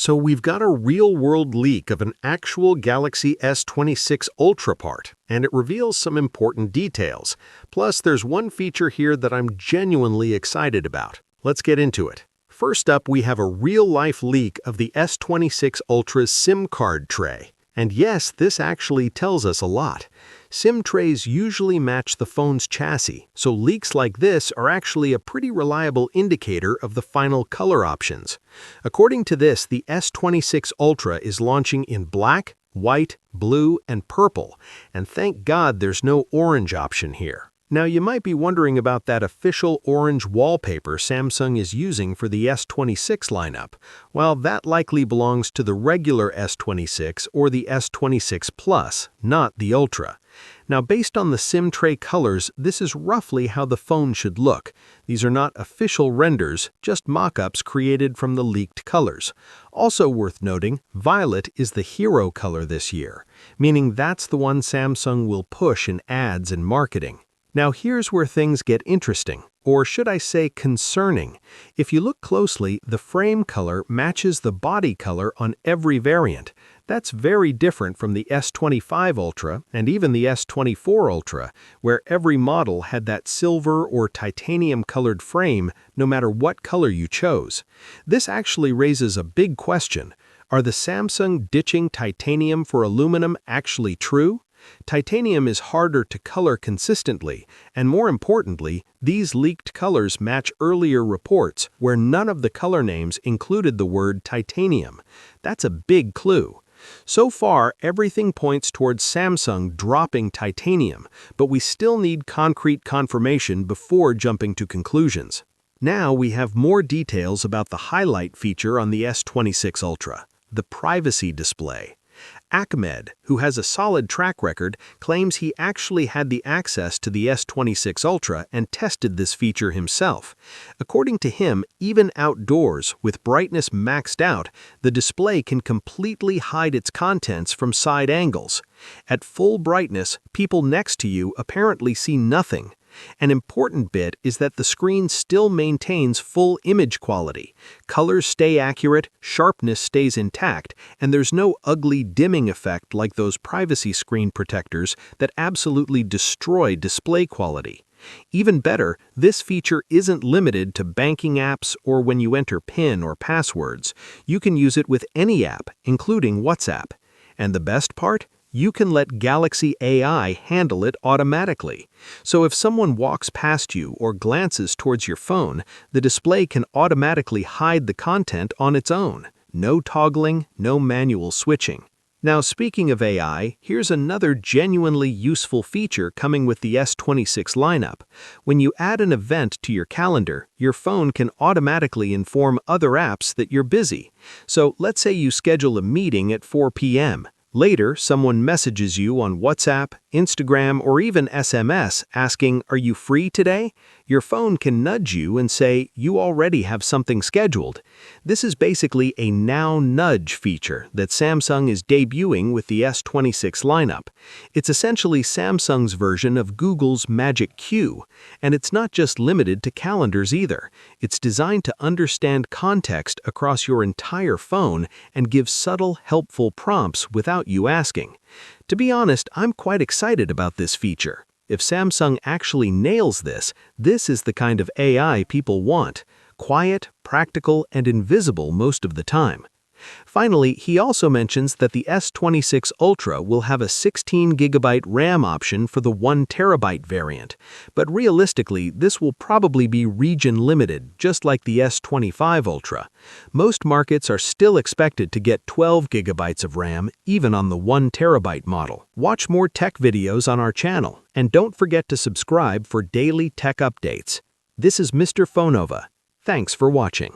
So we've got a real-world leak of an actual Galaxy S26 Ultra part, and it reveals some important details. Plus, there's one feature here that I'm genuinely excited about. Let's get into it. First up, we have a real-life leak of the S26 Ultra's SIM card tray. And yes, this actually tells us a lot. SIM trays usually match the phone's chassis, so leaks like this are actually a pretty reliable indicator of the final color options. According to this, the S26 Ultra is launching in black, white, blue, and purple, and thank God there's no orange option here. Now, you might be wondering about that official orange wallpaper Samsung is using for the S26 lineup. Well, that likely belongs to the regular S26 or the S26 Plus, not the Ultra. Now, based on the SIM tray colors, this is roughly how the phone should look. These are not official renders, just mock-ups created from the leaked colors. Also worth noting, violet is the hero color this year, meaning that's the one Samsung will push in ads and marketing. Now here's where things get interesting, or should I say concerning. If you look closely, the frame color matches the body color on every variant. That's very different from the S25 Ultra and even the S24 Ultra, where every model had that silver or titanium-colored frame no matter what color you chose. This actually raises a big question. Are the Samsung ditching titanium for aluminum actually true? Titanium is harder to color consistently, and more importantly, these leaked colors match earlier reports where none of the color names included the word titanium. That's a big clue. So far, everything points towards Samsung dropping titanium, but we still need concrete confirmation before jumping to conclusions. Now we have more details about the highlight feature on the S26 Ultra, the privacy display. Ahmed, who has a solid track record, claims he actually had the access to the S26 Ultra and tested this feature himself. According to him, even outdoors, with brightness maxed out, the display can completely hide its contents from side angles. At full brightness, people next to you apparently see nothing. An important bit is that the screen still maintains full image quality. Colors stay accurate, sharpness stays intact, and there's no ugly dimming effect like those privacy screen protectors that absolutely destroy display quality. Even better, this feature isn't limited to banking apps or when you enter PIN or passwords. You can use it with any app, including WhatsApp. And the best part? You can let Galaxy AI handle it automatically. So if someone walks past you or glances towards your phone, the display can automatically hide the content on its own. No toggling, no manual switching. Now, speaking of AI, here's another genuinely useful feature coming with the S26 lineup. When you add an event to your calendar, your phone can automatically inform other apps that you're busy. So let's say you schedule a meeting at 4 p.m. Later, someone messages you on WhatsApp, Instagram, or even SMS asking, "Are you free today?" Your phone can nudge you and say, "You already have something scheduled." This is basically a Now Nudge feature that Samsung is debuting with the S26 lineup. It's essentially Samsung's version of Google's Magic Queue, and it's not just limited to calendars either. It's designed to understand context across your entire phone and give subtle, helpful prompts without you asking. To be honest, I'm quite excited about this feature. If Samsung actually nails this, this is the kind of AI people want. Quiet, practical, and invisible most of the time. Finally, he also mentions that the S26 Ultra will have a 16GB RAM option for the 1TB variant, but realistically, this will probably be region-limited, just like the S25 Ultra. Most markets are still expected to get 12GB of RAM, even on the 1TB model. Watch more tech videos on our channel, and don't forget to subscribe for daily tech updates. This is Mr. Phonova. Thanks for watching.